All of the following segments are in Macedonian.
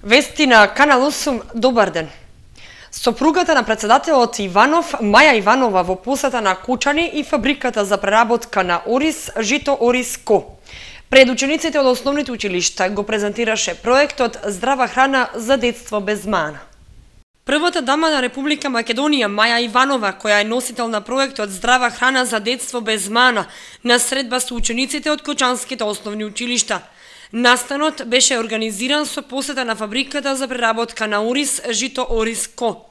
Вести на Канал 8, добар ден. Сопругата на председателот Иванов, Маја Иванова, во посета на Кучани и фабриката за преработка на ориз, жито Ориз Ко. Пред учениците од основните училишта го презентираше проектот Здрава храна за детство без мана. Првата дама на Република Македонија, Маја Иванова, која е носител на проектот Здрава храна за детство без мана, на средба со учениците од Кочанските основни училишта. Настанот беше организиран со посета на фабриката за преработка на ориз, жито Ориз Ко.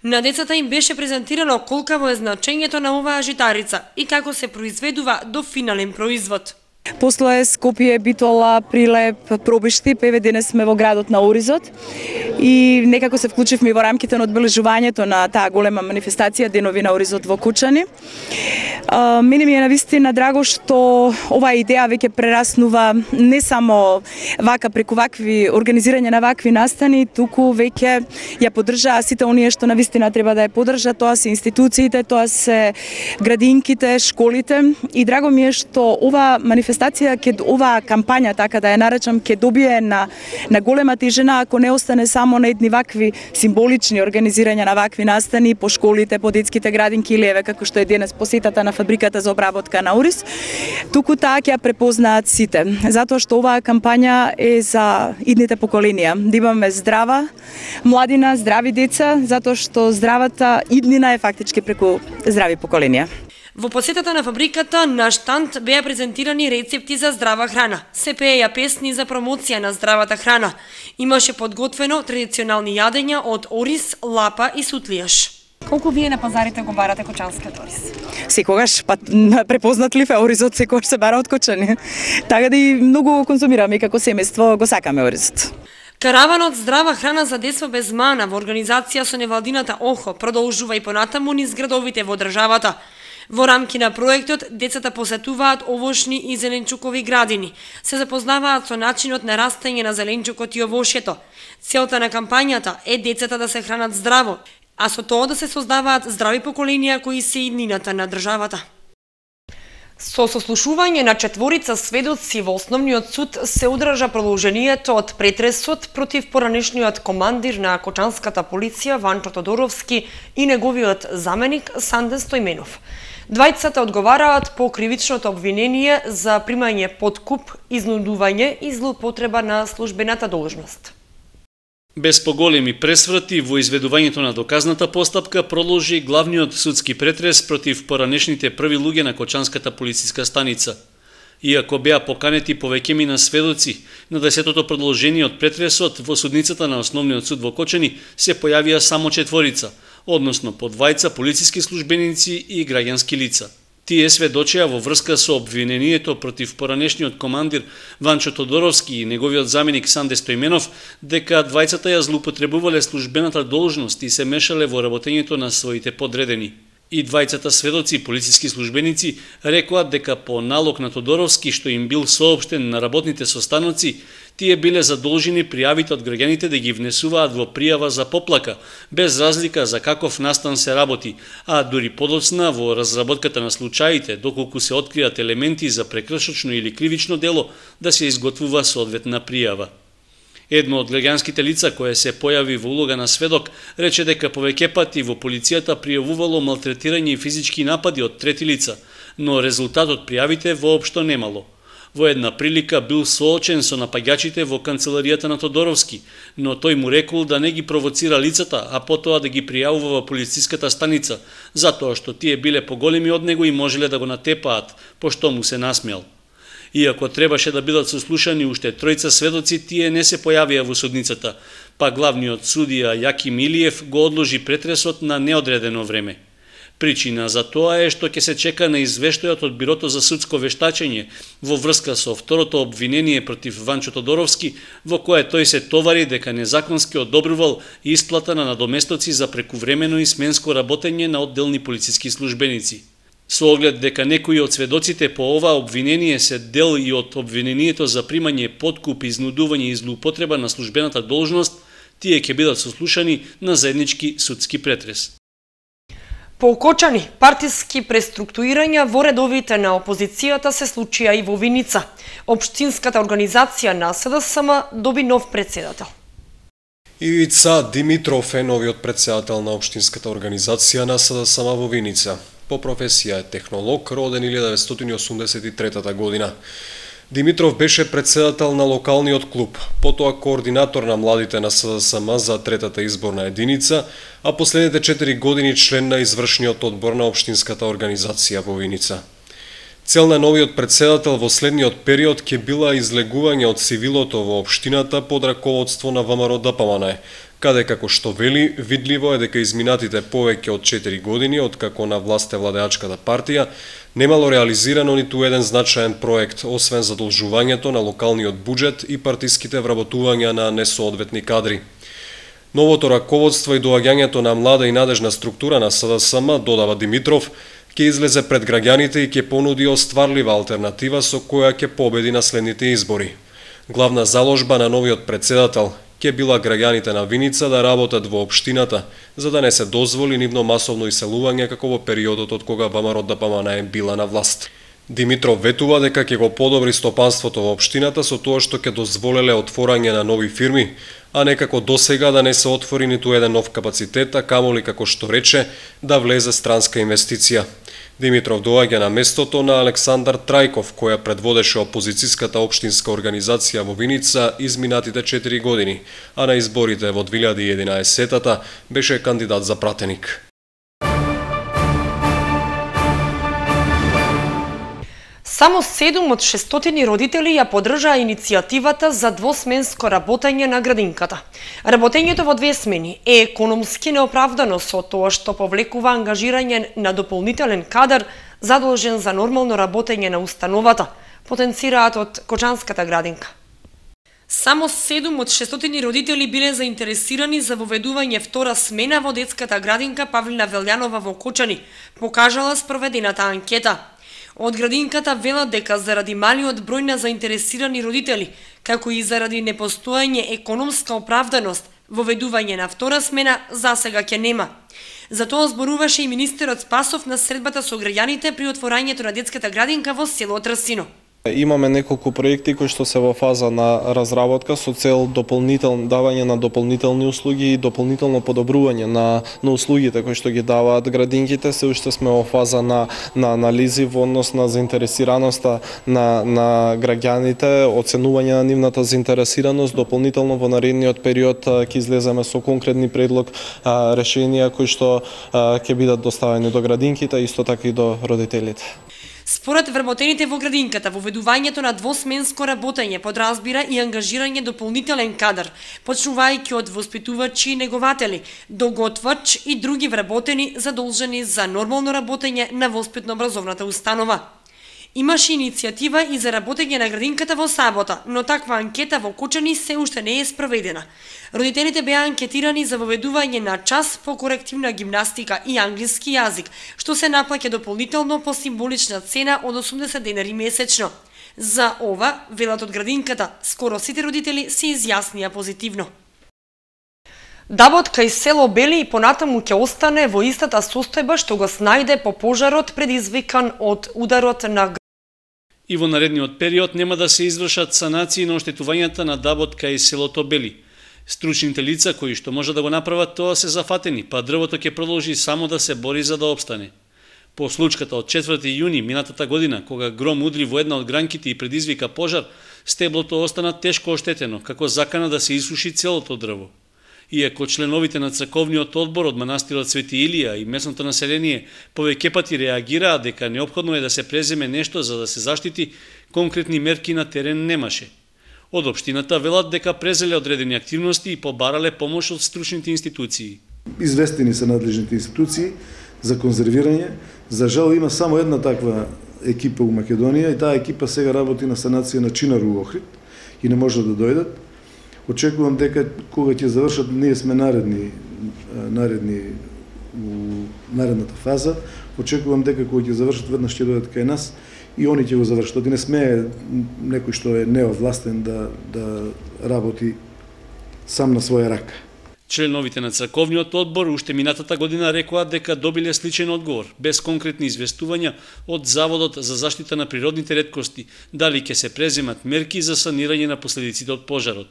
На децата им беше презентирано колкаво е значењето на оваа житарица и како се произведува до финален производ. После Скопје, Битола, Прилеп, Пробишти, еве денес сме во градот на Оризот и некако се вклучивме во рамките на одбележувањето на таа голема манифестација Денови на Оризот во Кучани. Мене ми е навистина драго што оваа идеја веќе прераснува не само вака преку вакви организирање на вакви настани, туку веќе ја поддржаа сите оние што навистина треба да ја поддржат, тоа се институциите, тоа се градинките, школите и драго ми е што оваа манифестација, оваа кампања, така да ја наречам, ќе добие на голема тежина ако не остане само на едни вакви символични организирања на вакви настани по школите, по детските градинки или еве како што е денес посетата на фабриката за обработка на ориз, туку таа ќе ја препознаат сите, затоа што оваа кампања е за идните поколенија, да имаме здрава младина, здрави деца, затоа што здравата иднина е фактички преку здрави поколенија. Во посетата на фабриката на штанд беа презентирани рецепти за здрава храна. Се пееја песни за промоција на здравата храна. Имаше подготвено традиционални јадења од ориз, лапа и сутлијаш. Колку вие на пазарите го барате кочанскиот ориз? Секогаш, препознатлив е оризот, секогаш се бара од Кочани. Така да и многу консумираме како семејство, го сакаме оризот. Караванот Здрава храна за детство без мана во организација со невладината ОХО продолжува и понатаму низ градовите во државата. Во рамки на проектот, децата посетуваат овошни и зеленчукови градини, се запознаваат со начинот на растење на зеленчукот и овошјето. Целта на кампањата е децата да се хранат здраво, а со тоа да се создаваат здрави поколенија кои се иднината на државата. Со сослушување на четворица сведоци во Основниот суд се одржа продолжението од претресот против поранешниот командир на Кочанската полиција Ванчо Тодоровски и неговиот заменик Санде Стојменов. Двајцата одговараат по кривичното обвинение за примање подкуп, изнудување и злоупотреба на службената должност. Без поголеми пресврати во изведувањето на доказната постапка продолжи главниот судски претрес против поранешните први луѓе на Кочанската полициска станица. Иако беа поканети повеќемина сведоци, на 10-тото продолжение од претресот во судницата на Основниот суд во Кочани се појавија само четворица, односно по двајца полициски службеници и граѓански лица. Тие сведочеа во врска со обвинението против поранешниот командир Ванчо Тодоровски и неговиот заменик Санде Стојменов дека двајцата ја злоупотребувале службената должност и се мешале во работењето на своите подредени. И двајцата сведоци полициски службеници рекоа дека по налог на Тодоровски, што им бил соопштен на работните состаноци, тие биле задолжени пријавите од граѓаните да ги внесуваат во пријава за поплака, без разлика за каков настан се работи, а дури подоцна во разработката на случаите, доколку се откријат елементи за прекршочно или кривично дело, да се изготвува соодветна пријава. Едно од граѓанските лица кое се појави во улога на сведок рече дека повеќе пати во полицијата пријавувало малтретирање и физички напади од трети лица, но резултат од пријавите воопшто немало. Во една прилика бил соочен со напаѓачите во канцеларијата на Тодоровски, но тој му рекол да не ги провоцира лицата, а потоа да ги пријавува во полициската станица, затоа што тие биле поголеми од него и можеле да го натепаат, пошто му се насмеал. Иако требаше да бидат сослушани уште тројца сведоци, тие не се појавија во судницата, па главниот судија Јаки Милиев го одложи претресот на неодредено време. Причина за тоа е што ќе се чека на извештајот од Бирото за судско вештачење во врска со второто обвинение против Ванчо Тодоровски, во кое тој се товари дека незаконски одобрувал исплата на надоместоци за прекувремено и сменско работење на одделни полициски службеници. Со оглед дека некои од сведоците по ова обвинение се дел и од обвинението за примање подкуп, изнудување и злоупотреба на службената должност, тие ќе бидат сослушани на заеднички судски претрес. По Кочани, партиски преструктурирања во редовите на опозицијата се случија и во Виница. Општинската организација на СДСМ доби нов претседател. Ивица Димитров е новиот претседател на општинската организација на СДСМ во Виница. По професија е технолог, роден 1983 година. Димитров беше претседател на локалниот клуб, потоа координатор на младите на СДСМ за третата изборна единица, а последните 4 години член на извршниот одбор на општинската организација во Виница. Цел на новиот претседател во следниот период ќе била излегување од цивилото во општината под раководство на ВМРО-ДПМН, каде како што вели, видливо е дека изминатите повеќе од 4 години, откако на власт е владеачката партија, немало реализирано ниту еден значаен проект, освен задолжувањето на локалниот буџет и партиските вработувања на несоодветни кадри. Новото раководство и доаѓањето на млада и надежна структура на СДСМ, додава Димитров, ќе излезе пред граѓаните и ќе понуди остварлива алтернатива со која ќе победи на следните избори. Главна заложба на новиот претседател ќе била граѓаните на Виница да работат во општината, за да не се дозволи нивно масовно иселување како во периодот од кога ВМРО-ДПМН е била на власт. Димитров ветува дека ќе го подобри стопанството во општината со тоа што ќе дозволеле отворање на нови фирми, а не како досега да не се отвори ниту еден нов капацитет, а камоли како што рече да влезе странска инвестиција. Димитров доаѓа на местото на Александар Трајков, која предводеше опозицијската општинска организација во Виница изминатите 4 години, а на изборите во 2011 беше кандидат за пратеник. Само 7 од 600 родители ја поддржаа иницијативата за двосменско работење на градинката. Работењето во 2 смени е економски неоправдано со тоа што повлекува ангажирање на дополнителен кадар задолжен за нормално работење на установата, потенцираат од Кочанската градинка. Само 7 од 600 родители биле заинтересирани за воведување втора смена во детската градинка Павлина Велјанова во Кочани, покажала спроведената анкета. Од градинката велат дека заради малиот број на заинтересирани родители, како и заради непостоење економска оправданост, воведување на втора смена засега ќе нема. За тоа зборуваше и министерот Спасов на средбата со граѓаните при отворањето на детската градинка во село Трсино. Имаме неколку проекти кои што се во фаза на разработка со цел давање на дополнителни услуги и дополнително подобрување на услугите кои што ги даваат градинките. Се уште сме во фаза на анализи во однос на заинтересираноста на граѓаните, оценување на нивната заинтересираност. Дополнително во наредниот период ќе излеземе со конкретни предлог решенија кои што ќе бидат доставени до градинките, исто така и до родителите. Според вработените во градинката, воведувањето на двосменско работење подразбира и ангажирање дополнителен кадар, почнувајќи од воспитувачи и негователи, до готвач и други вработени задолжени за нормално работење на воспитно-образовната установа. Имаше иницијатива и за работење на градинката во сабота, но таква анкета во Кочани се уште не е спроведена. Родителите беа анкетирани за воведување на час по корективна гимнастика и англиски јазик, што се наплаќа дополнително по символична цена од 80 денари месечно. За ова, велат од градинката, скоро сите родители се изјаснија позитивно. Дабот кај село Бели и понатаму ќе остане во истата состојба што го снајде по пожарот предизвикан од ударот на И во наредниот период нема да се извршат санации на оштетувањата на дабот кај селото Бели. Стручните лица кои што може да го направат тоа се зафатени, па дрвото ќе продолжи само да се бори за да опстане. По случката од 4 јуни минатата година, кога гром удри во една од гранките и предизвика пожар, стеблото остана тешко оштетено, како закана да се исуши целото дрво. Иако членовите на црковниот одбор од манастирот Свети Илија и местното население повеќе пати реагираа дека неопходно е да се преземе нешто за да се заштити, конкретни мерки на терен немаше. Од општината велат дека презеле одредени активности и побарале помош од стручните институции. Известени се надлежните институции за конзервирање. За жал има само една таква екипа у Македонија и таа екипа сега работи на санација на Чинару во Охрид и не може да дојдат. Очекувам дека кога ќе завршат, ние сме наредни у наредната фаза, очекувам дека кога ќе завршат веднаш ќе дојдат кај нас и они ќе го завршат. Не смее некој што е неовластен да работи сам на своја рака. Членовите на црковниот одбор уште минатата година рекоа дека добиле сличен одговор, без конкретни известувања од Заводот за заштита на природните реткости, дали ќе се преземат мерки за санирање на последиците од пожарот.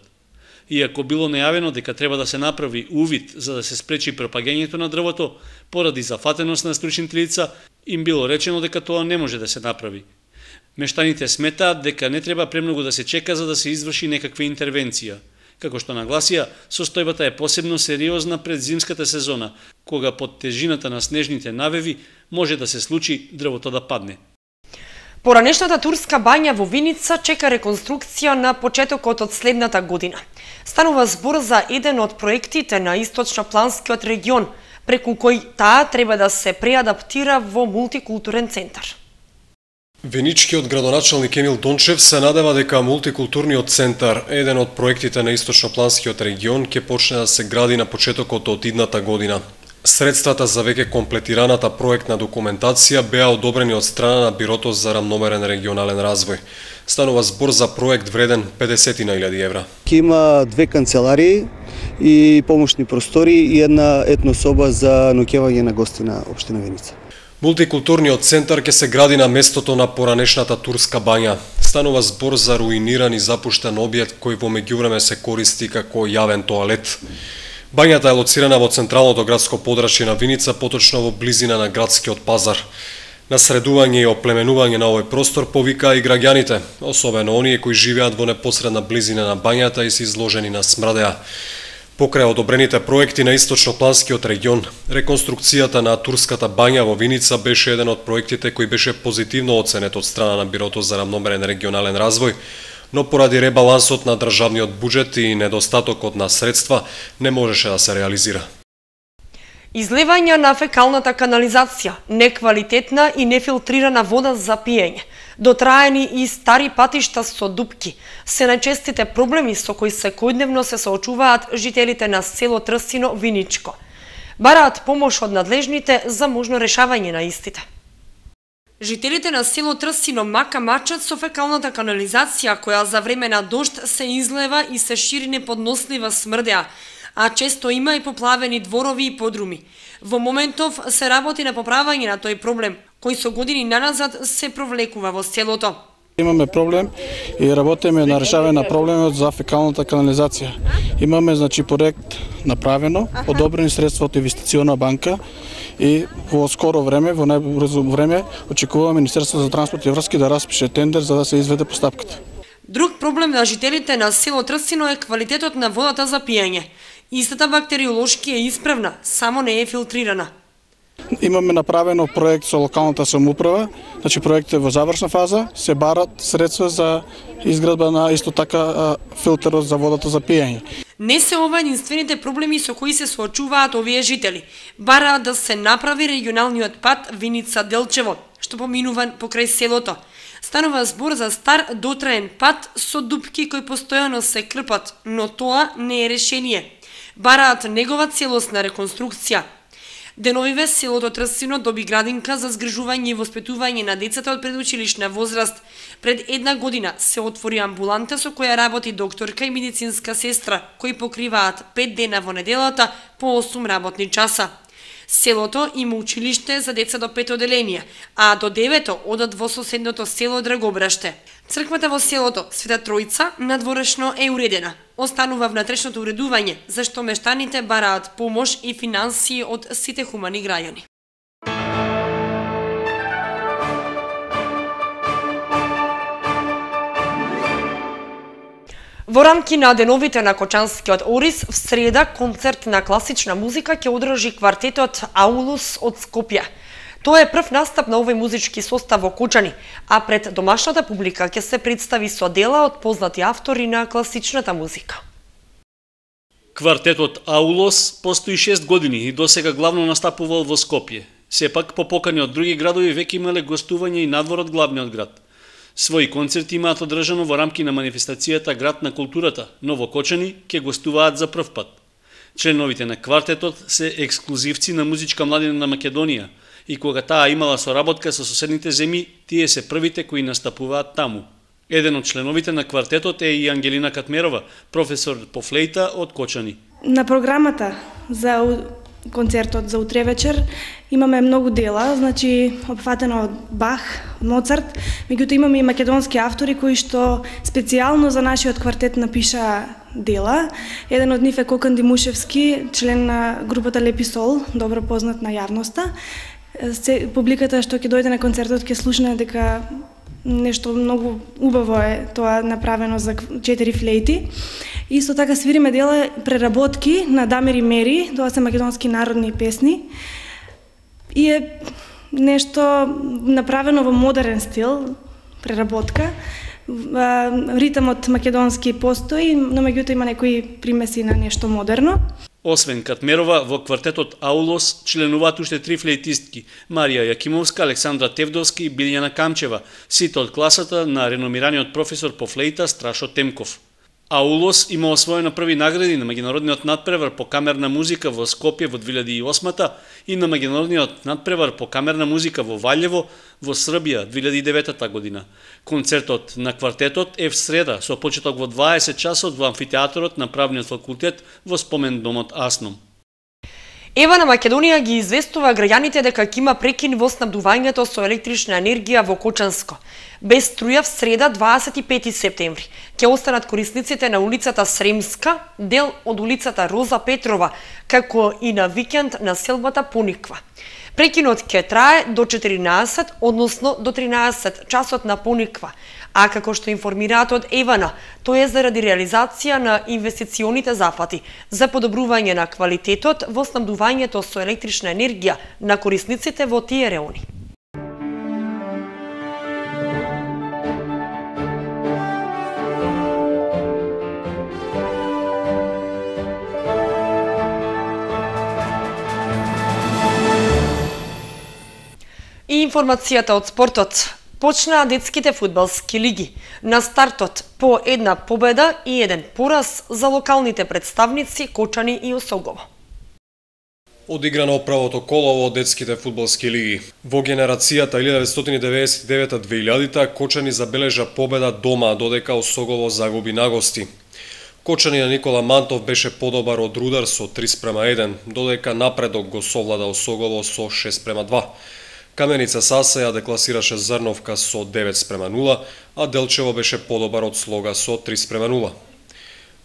Иако било најавено дека треба да се направи увид за да се спречи пропагањето на дрвото, поради зафатеност на стручните лица, им било речено дека тоа не може да се направи. Мештаните сметаат дека не треба премногу да се чека за да се изврши некаква интервенција. Како што нагласија, состојбата е посебно сериозна пред зимската сезона, кога под тежината на снежните навеви може да се случи дрвото да падне. Поранешната турска бања во Виница чека реконструкција на почетокот од следната година. Станува збор за еден од проектите на источнопланскиот регион, преку кој таа треба да се преадаптира во мултикултурен центар. Веничкиот градоначалник Емил Дончев се надева дека мултикултурниот центар, еден од проектите на источнопланскиот регион, ќе почне да се гради на почетокот од идната година. Средствата за веќе комплетираната проектна документација беа одобрени од страна на Бирото за рамномерен регионален развој. Станува збор за проект вреден 50.000 евра. Ќе има две канцеларии и помошни простори и една етнособа за ноќевање на гости на општина Виница. Мултикултурниот центар ќе се гради на местото на поранешната турска бања. Станува збор за руиниран и запуштен објект кој во меѓувреме се користи како јавен тоалет. Бањата е лоцирана во централното градско подрачје на Виница, поточно во близина на градскиот пазар. На средување и оплеменување на овој простор повикаа и граѓаните, особено оние кои живеат во непосредна близина на бањата и се изложени на смрдеа. Покрај одобрените проекти на источнопланскиот регион, реконструкцијата на турската бања во Виница беше еден од проектите кој беше позитивно оценет од страна на Бирото за рамномерен регионален развој, но поради ребалансот на државниот буџет и недостатокот на средства не можеше да се реализира. Излевање на фекалната канализација, неквалитетна и нефилтрирана вода за пиење, дотраени и стари патишта со дупки, се најчестите проблеми со кои секојдневно се соочуваат жителите на село Трстино, Виничко. Бараат помош од надлежните за можно решавање на истите. Жителите на село Трстино мака мачат со фекалната канализација која за време на дожд се излева и се шири неподнослива смрдеа, а често има и поплавени дворови и подруми. Во моментов се работи на поправање на тој проблем, кој со години наназад се провлекува во селото. Имаме проблем и работиме на решавање на проблемот за фекалната канализација. Имаме проект направено, одобрени средства од инвестициона банка и во скоро време, во најбрзо време, очекуваме Министерството за транспорт и врски да распише тендер за да се изведе постапката. Друг проблем на жителите на село Трстино е квалитетот на водата за пиење. Истата бактериолошки е исправна, само не е филтрирана. Имаме направено проект со локалната самоуправа, проектот е во завршна фаза, се барат средства за изградба на исто така филтерот за водата за пиење. Не се ова единствените проблеми со кои се соочуваат овие жители. Бараат да се направи регионалниот пат Виница-Делчево, што поминува покрај селото. Станува збор за стар дотраен пат со дупки кои постојано се крпат, но тоа не е решение. Бараат негова целосна реконструкција. Деновиве селото Трстино доби градинка за згрижување и воспитување на децата од предучилишна возраст. Пред една година се отвори амбуланта со која работи докторка и медицинска сестра, кои покриваат 5 дена во неделата по 8 работни часа. Селото има училиште за деца до 5 оделенија, а до 9 одат во соседното село Драгобраште. Црквата во селото Света Тројца надворешно е уредена. Останува внатрешното уредување, зашто мештаните бараат помош и финансии од сите хумани граѓани. Во рамки на деновите на Кочанскиот Орис, в среда концерт на класична музика ќе одржи квартетот Аулус од Скопје. Тоа е прв настап на овој музички состав во Кочани, а пред домашната публика ќе се представи со дела од познати автори на класичната музика. Квартетот Аулос постои 6 години и досега главно настапувал во Скопје. Сепак по покани од други градови веќе имале гостување и надвор од главниот град. Своји концерти имаат одржано во рамки на манифестацијата Град на културата, но во Кочани ќе гостуваат за прв пат. Членовите на квартетот се ексклузивци на музичка младина на Македонија и кога таа имала соработка со соседните земји, тие се првите кои настапуваат таму. Еден од членовите на квартетот е и Ангелина Катмерова, професор по флейта од Кочани. На програмата за концертот за утре вечер. Имаме многу дела, значи опфатено од Бах, од Моцарт, меѓутоа имаме и македонски автори кои што специјално за нашиот квартет напиша дела. Еден од нив е Кокан Димушевски, член на групата Лепи Сол, добро познат на јавноста. Публиката што ќе дојде на концертот ќе слушне дека нешто многу убаво е тоа направено за 4 флејти. Исто така свириме дела преработки на Дамир и Мери, тоа се македонски народни песни. И е нешто направено во модерен стил, преработка. Ритамот македонски постои, но меѓутоа има некои примеси на нешто модерно. Освен Катмерова, во квартетот Аулос членуваат уште 3 флейтистки: Марија Јакимовска, Александра Тевдовски и Билјана Камчева, сите од класата на реномираниот професор по флейта Страшо Темков. Аулос има освоено први награди на меѓународниот надпревар по камерна музика во Скопје во 2008 и на меѓународниот надпревар по камерна музика во Валјево во Србија 2009 година. Концертот на квартетот е в среда со почеток во 20 часот во амфитеатрот на Правниот факултет во спомен домот Асном. Ева на Македонија ги известува граѓаните дека ќе има прекин во снабдувањето со електрична енергија во Кочанско. Без струја в среда 25 септември ќе останат корисниците на улицата Сремска, дел од улицата Роза Петрова, како и на викенд на селбата Пониква. Прекинот ќе трае до 14, односно до 13 часот на Пониква, а како што информираат од Евана, тоа е заради реализација на инвестиционите зафати за подобрување на квалитетот во снабдувањето со електрична енергија на корисниците во тие реони. И информацијата од спортот. Почнаа детските фудбалски лиги. На стартот по една победа и еден пораз за локалните представници Кочани и Осогово. Одиграно правото коло во детските фудбалски лиги. Во генерацијата 1999-2000 Кочани забележа победа дома, додека Осогово загуби на гости. Кочани на Никола Мантов беше подобар од Рудар со 3:1, додека напредок го совлада Осогово со 6:2. Каменица Саса ја декласираше Зрновка со 9:0, а Делчево беше подобар од Слога со 3:0.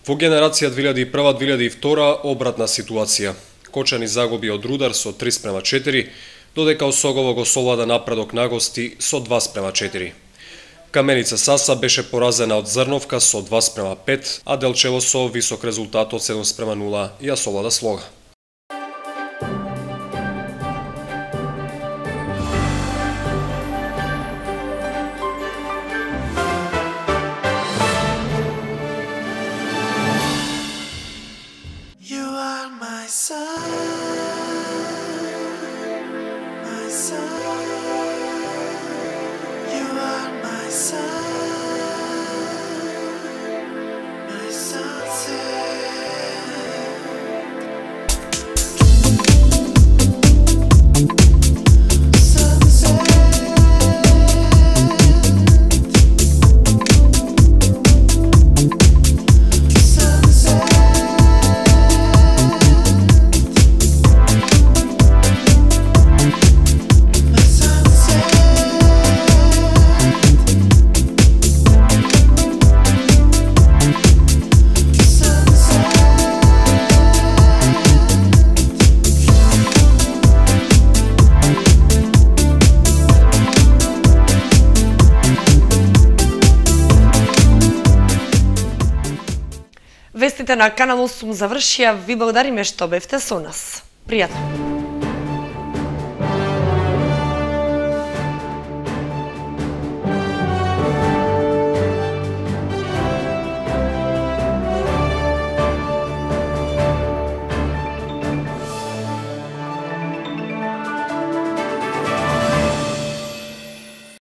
Во генерација 2001-2002 обратна ситуација. Кочани загуби од Рудар со 3:4, додека Осогово го совлада напредок на гости со 2:4. Каменица Саса беше поразена од Зрновка со 2:5, а Делчево со висок резултат од 7:0 ја совлада Слога. Вестите на Канал 8 завршија. Ви благодариме што бевте со нас. Пријатно!